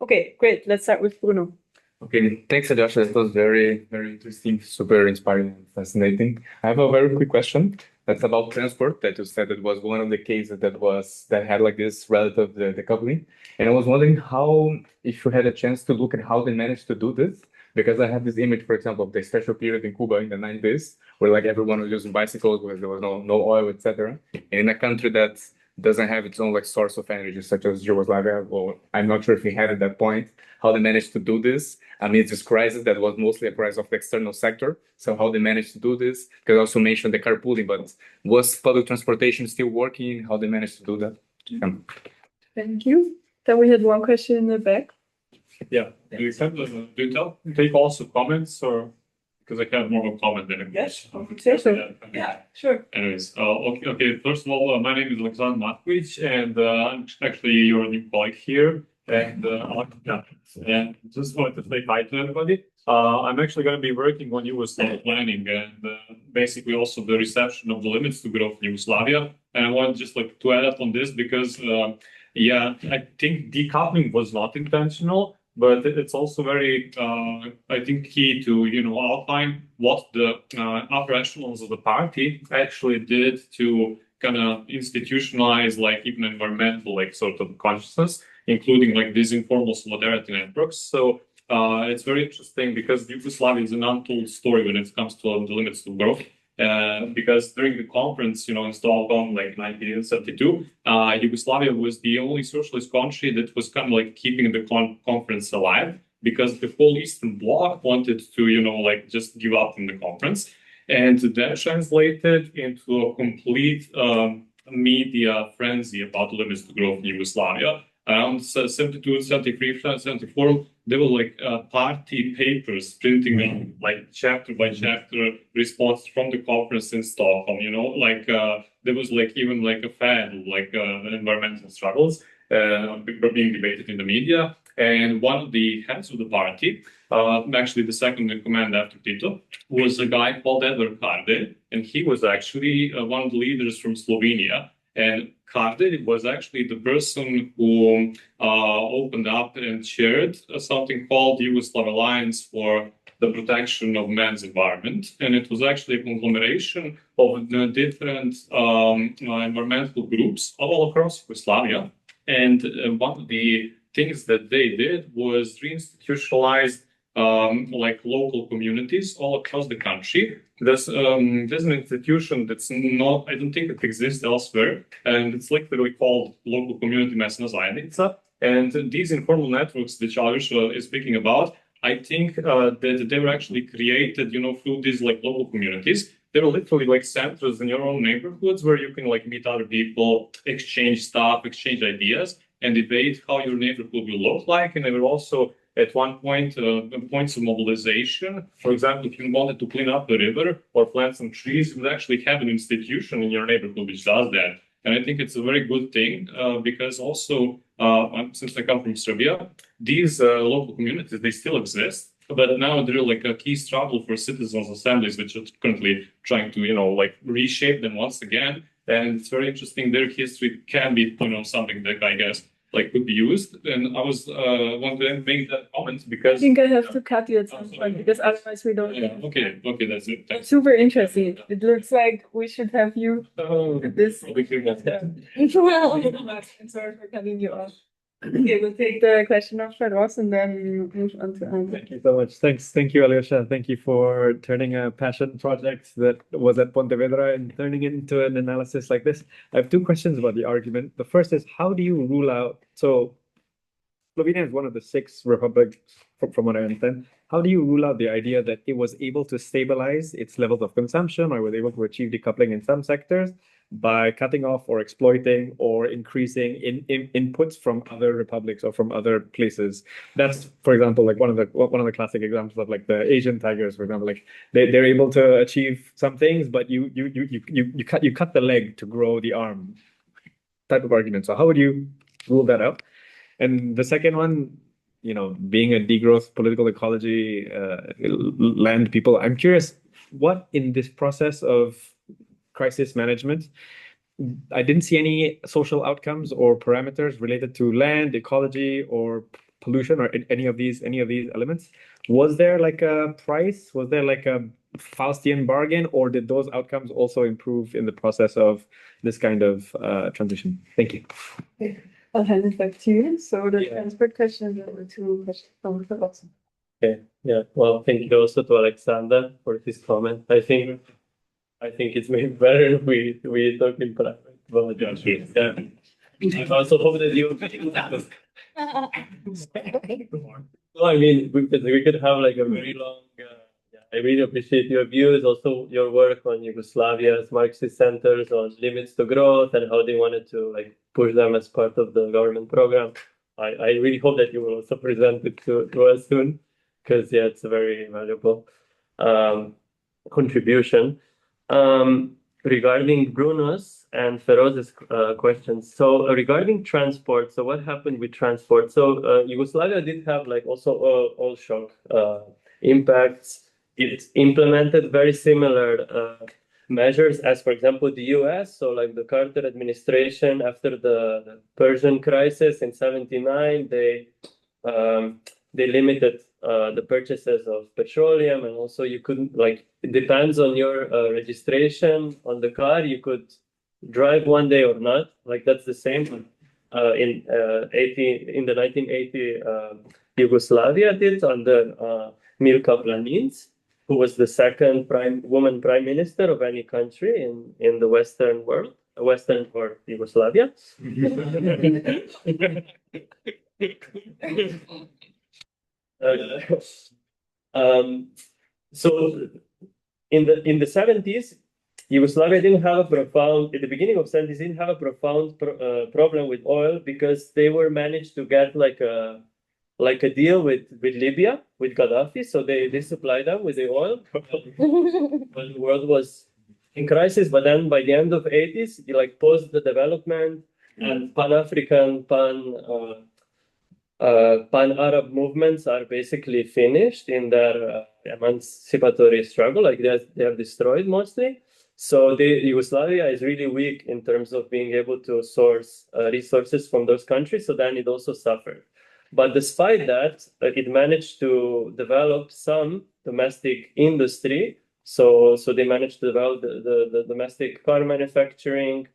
Okay, great. Let's start with Bruno.
Okay, thanks, Aljoša. That was very, very interesting, super inspiring and fascinating. I have a very quick question. That's about transport, that you said it was one of the cases that had like this relative decoupling. And I was wondering how, if you had a chance to look at how they managed to do this, because I have this image, for example, of the special period in Cuba in the 90s, where like everyone was using bicycles because there was no oil, etc. And in a country that doesn't have its own like source of energy, such as Yugoslavia. Well, I'm not sure if we had at that point how they managed to do this amid this crisis that was mostly a crisis of the external sector. So how they managed to do this? Because I also mentioned the carpooling, but was public transportation still working? How they managed to do that?
Thank you. Then we had one question in the back.
Yeah, do you take also comments or because I have more of a comment than a question?
Yes, yeah, sure.
Anyways, okay. First of all, my name is Alexander Matkovic, and I'm actually your new colleague here. And and just wanted to say hi to everybody. I'm actually going to be working on Yugoslav planning and basically also the reception of the limits to growth in Yugoslavia. And I want just like to add up on this because yeah, I think decoupling was not intentional. But it's also very, I think, key to outline what the upper echelons of the party actually did to kind of institutionalize like even environmental like sort of consciousness, including like these informal solidarity networks. So it's very interesting because Yugoslavia is an untold story when it comes to the limits to growth. Because during the conference, in Stockholm, like 1972, Yugoslavia was the only socialist country that was kind of like keeping the conference alive because the whole Eastern Bloc wanted to, like just give up in the conference. And that translated into a complete media frenzy about limits to growth in Yugoslavia. Around 72, 73, 74, there were like party papers printing out like chapter by chapter response from the conference in Stockholm, there was like even like a fad like environmental struggles were being debated in the media. And one of the heads of the party, actually the second in command after Tito, was a guy called Edward Kardelj, and he was actually one of the leaders from Slovenia. And Kardelj was actually the person who opened up and chaired something called Yugoslav Alliance for the Protection of Man's Environment. And it was actually a conglomeration of different environmental groups all across Yugoslavia. And one of the things that they did was reinstitutionalize like local communities all across the country. There's an institution that's not, I don't think it exists elsewhere, and it's literally called local community mesna zajednica. And these informal networks that Aljoša is speaking about, I think that they were actually created, through these like local communities. They were literally like centers in your own neighborhoods where you can like meet other people, exchange stuff, exchange ideas, and debate how your neighborhood will look like. And they were also at one point points of mobilization. For example, if you wanted to clean up the river or plant some trees, you would actually have an institution in your neighborhood which does that. And I think it's a very good thing because also, since I come from Serbia, these local communities, they still exist. But now they're like a key struggle for citizens' assemblies, which are currently trying to, like reshape them once again. And it's very interesting. Their history can be, something that I guess like could be used. And I was wanted to make that comment because
I think I have to cut you at some point because otherwise we don't.
Yeah, okay, that's it. Thanks.
It's super interesting. It looks like we should have you at this. Well, I'm sorry for cutting you off. Okay, we'll take the question off for Ross and then move on to Anne.
Thank you so much. Thank you, Aljoša. Thank you for turning a passion project that was at Pontevedra and turning it into an analysis like this. I have two questions about the argument. The first is, how do you rule out, so Slovenia is one of the 6 republics, from what I understand. How do you rule out the idea that it was able to stabilize its levels of consumption or was able to achieve decoupling in some sectors by cutting off or exploiting or increasing inputs from other republics or from other places? That's, for example, like one of the classic examples of like the Asian tigers, for example, like they're able to achieve some things, but you cut the leg to grow the arm type of argument. So how would you rule that out? And the second one, being a degrowth political ecology land people, I'm curious what in this process of crisis management, I didn't see any social outcomes or parameters related to land, ecology, or pollution, or any of these elements. Was there like a price? Was there like a Faustian bargain, or did those outcomes also improve in the process of this kind of transition? Thank you.
Okay. I'll hand it back to you. So the transport question and then the 2 questions from the Ross.
Okay, yeah. Well, thank you also to Alexander for his comment. I think it's maybe better if we talk in private. But yeah. I also hope that you. No, I mean, we could have like a very long. Yeah, I really appreciate your views, also your work on Yugoslavia's Marxist centers on limits to growth and how they wanted to like push them as part of the government program. I really hope that you will also present it to us soon, because yeah, it's a very valuable contribution. Regarding Bruno's and Feroz's questions. So regarding transport, so what happened with transport? So Yugoslavia did have like also oil shock impacts. It implemented very similar measures as, for example, the US. So like the Carter administration after the Persian crisis in '79, they limited the purchases of petroleum, and also you couldn't like, it depends on your registration on the car, you could drive one day or not. Like that's the same in the 1980 Yugoslavia did under Milka Planinc, who was the second woman prime minister of any country in the Western world, Western or Yugoslavia. So in the 70s, Yugoslavia didn't have a profound, at the beginning of 70s, didn't have a profound problem with oil, because they were managed to get like a deal with Libya, with Gaddafi. So they supplied them with the oil when the world was in crisis. But then by the end of 80s, like post the development and Pan-African, Pan-Arab movements are basically finished in their emancipatory struggle. Like they are destroyed mostly. So Yugoslavia is really weak in terms of being able to source resources from those countries. So then it also suffered. But despite that, it managed to develop some domestic industry. So they managed to develop the domestic car manufacturing,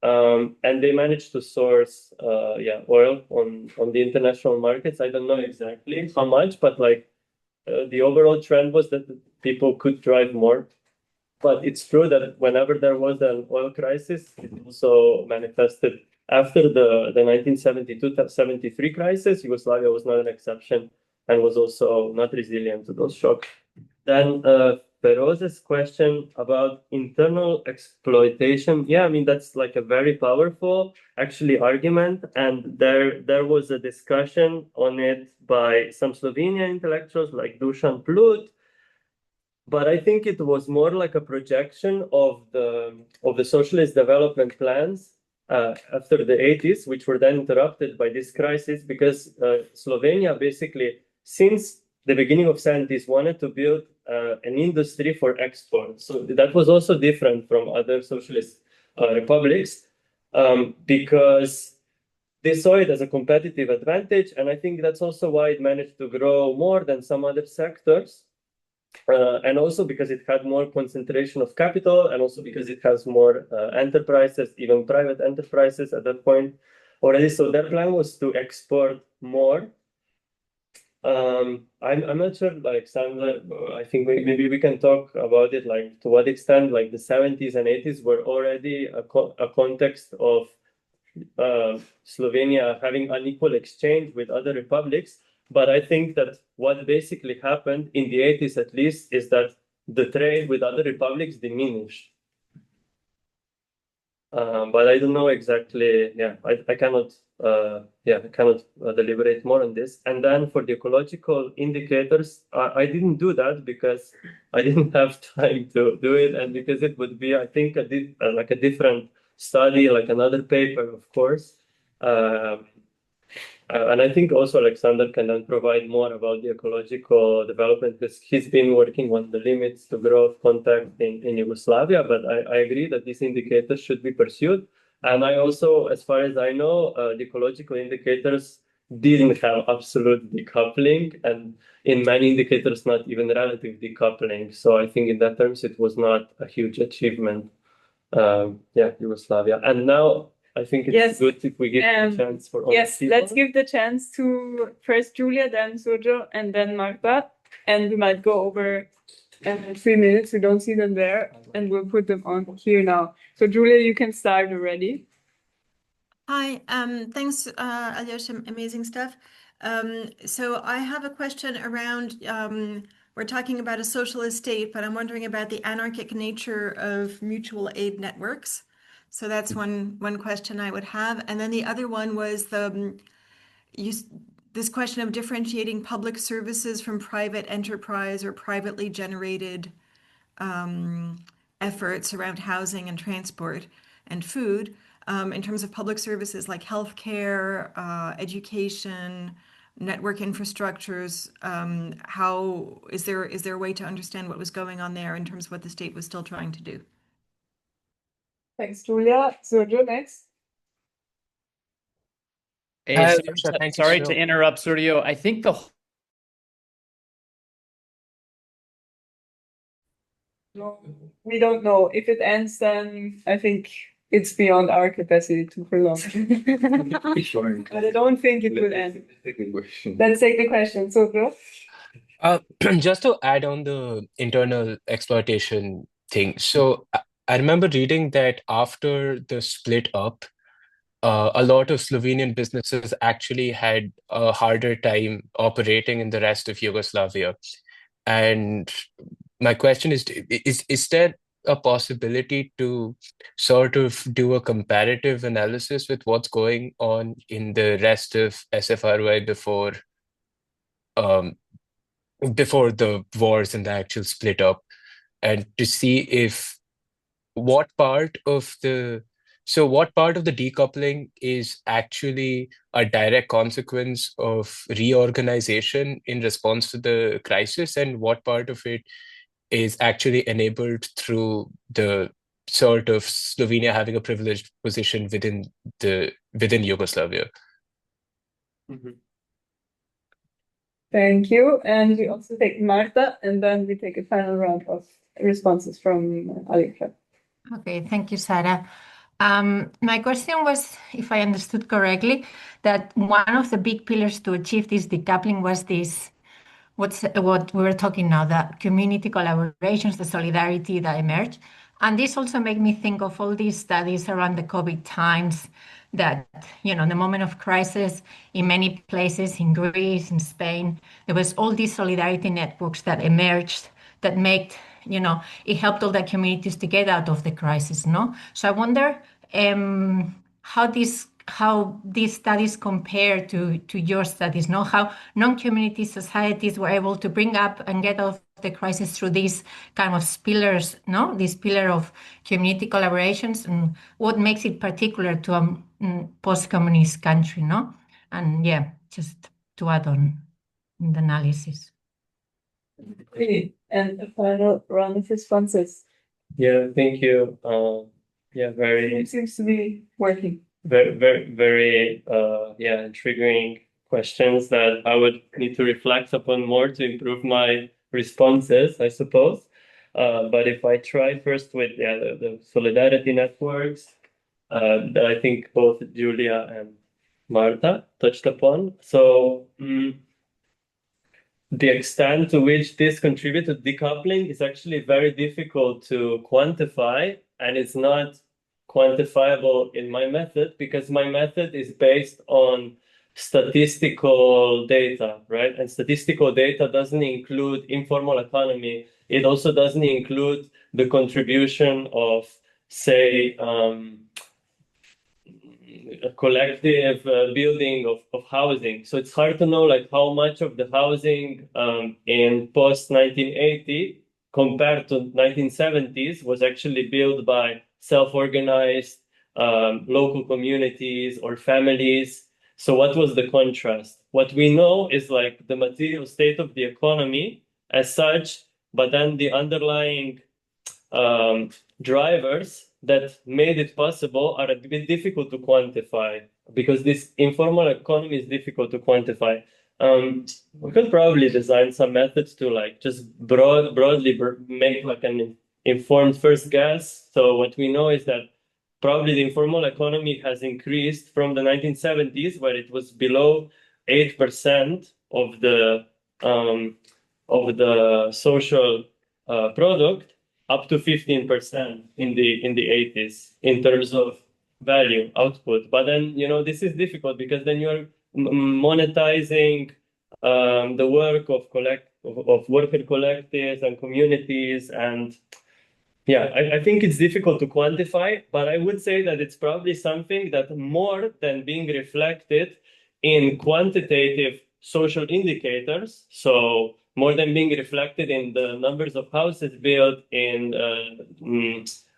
and they managed to source oil on the international markets. I don't know exactly how much, but like the overall trend was that people could drive more. But it's true that whenever there was an oil crisis, it also manifested after the 1972-73 crisis. Yugoslavia was not an exception and was also not resilient to those shocks. Then Feroz's question about internal exploitation. Yeah, I mean, that's like a very powerful actually argument. And there was a discussion on it by some Slovenian intellectuals like Dušan Plut. But I think it was more like a projection of the socialist development plans after the 80s, which were then interrupted by this crisis, because Slovenia basically, since the beginning of 70s, wanted to build an industry for export. So that was also different from other socialist republics, because they saw it as a competitive advantage. And I think that's also why it managed to grow more than some other sectors. And also because it had more concentration of capital, and also because it has more enterprises, even private enterprises at that point already. So their plan was to export more. I'm not sure, like Sandra, I think maybe we can talk about it, like to what extent like the 70s and 80s were already a context of Slovenia having unequal exchange with other republics. But I think that what basically happened in the 80s, at least, is that the trade with other republics diminished. But I don't know exactly. Yeah, I cannot. I cannot deliberate more on this. And then for the ecological indicators, I didn't do that because I didn't have time to do it, and because it would be, I think, like a different study, like another paper, of course. And I think also Alexander can then provide more about the ecological development, because he's been working on the limits to growth contact in Yugoslavia. But I agree that these indicators should be pursued. And I also, as far as I know, the ecological indicators didn't have absolute decoupling, and in many indicators, not even relative decoupling. So I think in that terms, it was not a huge achievement. Yugoslavia. And now I think it's good if we give a chance for all people.
Let's give the chance to first Julia, then Sergio, and then Marta. And we might go over 3 minutes. We don't see them there, and we'll put them on here now. So Julia, you can start already.
Hi, thanks, Alyosha, amazing stuff. So I have a question around, we're talking about a socialist state, but I'm wondering about the anarchic nature of mutual aid networks. So that's one question I would have. And then the other one was this question of differentiating public services from private enterprise or privately generated efforts around housing and transport and food. In terms of public services like healthcare, education, network infrastructures, how is there a way to understand what was going on there in terms of what the state was still trying to do?
Thanks, Julia. Sergio, next.
Sorry to interrupt, Sergio. I think
No, we don't know. If it ends, then I think it's beyond our capacity to prolong. But I don't think it will end. Let's take the question. Sergio.
Just to add on the internal exploitation thing. So I remember reading that after the split up, a lot of Slovenian businesses actually had a harder time operating in the rest of Yugoslavia. And my question is there a possibility to sort of do a comparative analysis with what's going on in the rest of SFRY before the wars and the actual split up, and to see if what part of the decoupling is actually a direct consequence of reorganization in response to the crisis, and what part of it is actually enabled through the sort of Slovenia having a privileged position within Yugoslavia.
Mhm.
Thank you. And we also take Marta, and then we take a final round of responses from Aljoša.
Okay, thank you, Sarah. My question was, if I understood correctly, that one of the big pillars to achieve this decoupling was this, what we were talking now, the community collaborations, the solidarity that emerged. And this also made me think of all these studies around the COVID times that, in the moment of crisis, in many places, in Greece, in Spain, there was all these solidarity networks that emerged that made, it helped all the communities to get out of the crisis, no? So I wonder how these studies compare to your studies, no? How non-community societies were able to bring up and get out of the crisis through these kind of pillars, no? This pillar of community collaborations, and what makes it particular to a post-communist country, no? And yeah, just to add on in the analysis.
Okay. And a final round of responses.
Yeah, thank you. Very
It seems to be working.
very intriguing questions that I would need to reflect upon more to improve my responses, I suppose. But if I try first with the solidarity networks that I think both Julia and Marta touched upon. So the extent to which this contributed to decoupling is actually very difficult to quantify, and it's not quantifiable in my method because my method is based on statistical data, right? And statistical data doesn't include informal economy. It also doesn't include the contribution of, say, a collective building of housing. So it's hard to know how much of the housing in post 1980 compared to 1970s was actually built by self-organized local communities or families. So what was the contrast? What we know is the material state of the economy as such, but then the underlying drivers that made it possible are a bit difficult to quantify because this informal economy is difficult to quantify. We could probably design some methods to just broadly make an informed first guess. So what we know is that probably the informal economy has increased from the 1970s, where it was below 8% of the social product up to 15% in the 80s in terms of value output. But then, this is difficult because then you're monetizing the work of worker collectives and communities. And yeah, I think it's difficult to quantify, but I would say that it's probably something that more than being reflected in quantitative social indicators, so more than being reflected in the numbers of houses built, in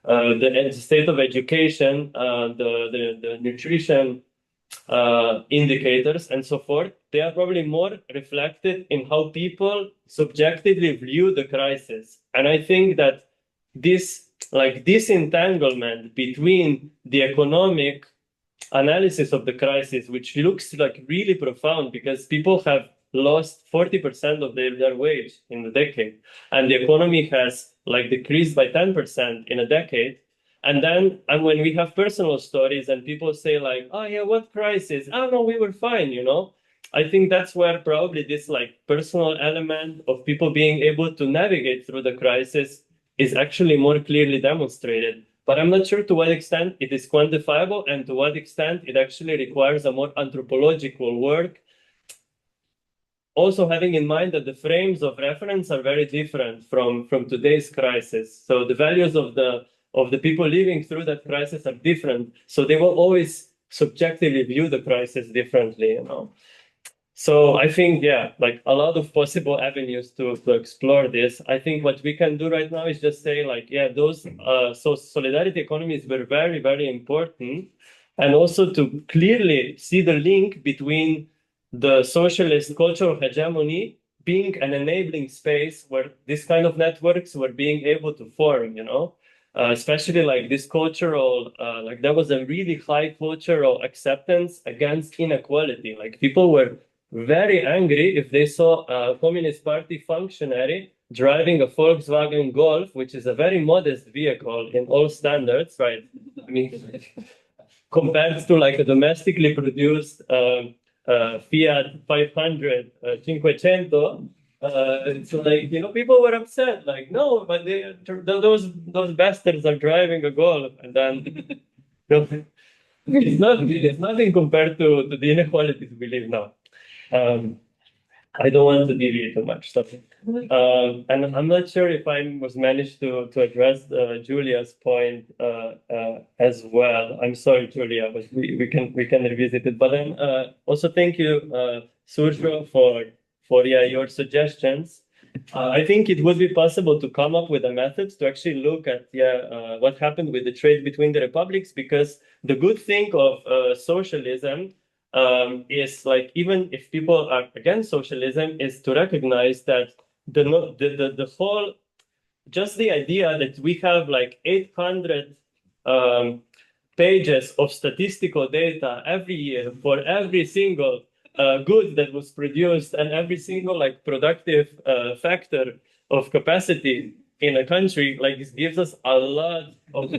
the state of education, the nutrition indicators and so forth, they are probably more reflected in how people subjectively view the crisis. And I think that this entanglement between the economic analysis of the crisis, which looks like really profound because people have lost 40% of their wage in a decade, and the economy has decreased by 10% in a decade. And when we have personal stories and people say oh yeah, what crisis? Oh no, we were fine, I think that's where probably this personal element of people being able to navigate through the crisis is actually more clearly demonstrated. But I'm not sure to what extent it is quantifiable and to what extent it actually requires a more anthropological work. Also having in mind that the frames of reference are very different from today's crisis. So the values of the people living through that crisis are different. So they will always subjectively view the crisis differently, So I think, yeah, a lot of possible avenues to explore this. I think what we can do right now is just say those solidarity economies were very, very important. And also to clearly see the link between the socialist cultural hegemony being an enabling space where this kind of networks were being able to form, especially this cultural, there was a really high cultural acceptance against inequality. People were very angry if they saw a Communist Party functionary driving a Volkswagen Golf, which is a very modest vehicle in all standards, right? I mean, compared to a domestically produced Fiat 500 Cinquecento. So people were upset, no, but those bastards are driving a Golf, and then it's nothing compared to the inequalities we live now. I don't want to deviate too much. And I'm not sure if I was managed to address Julia's point as well. I'm sorry, Julia, but we can revisit it. But then also thank you, Surjo, for your suggestions. I think it would be possible to come up with a method to actually look at what happened with the trade between the republics, because the good thing of socialism is even if people are against socialism, is to recognize that the whole, just the idea that we have 800 pages of statistical data every year for every single good that was produced and every single productive factor of capacity in a country, this gives us a lot of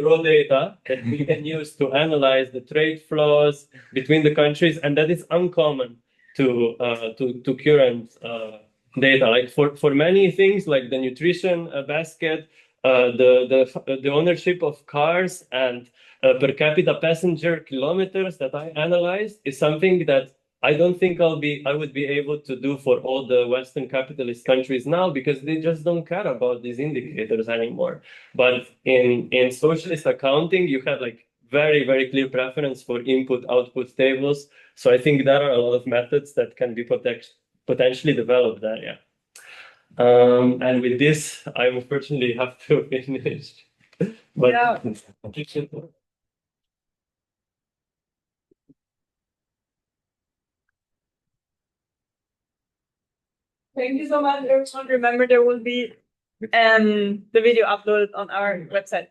raw data that we can use to analyze the trade flows between the countries, and that is uncommon to current data. For many things, like the nutrition basket, the ownership of cars and per capita passenger kilometers that I analyzed is something that I don't think I would be able to do for all the Western capitalist countries now, because they just don't care about these indicators anymore. But in socialist accounting, you have very, very clear preference for input-output tables. So I think there are a lot of methods that can be potentially developed there, yeah. And with this, I unfortunately have to finish. But
yeah. Thank you so much, everyone. Remember, there will be the video uploaded on our website.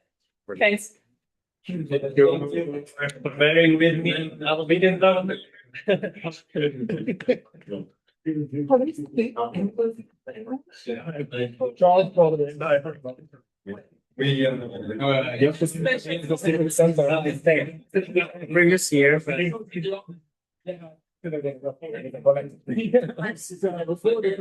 Thanks.
Thank you for bearing with me. I'll be in down.
Bring us here.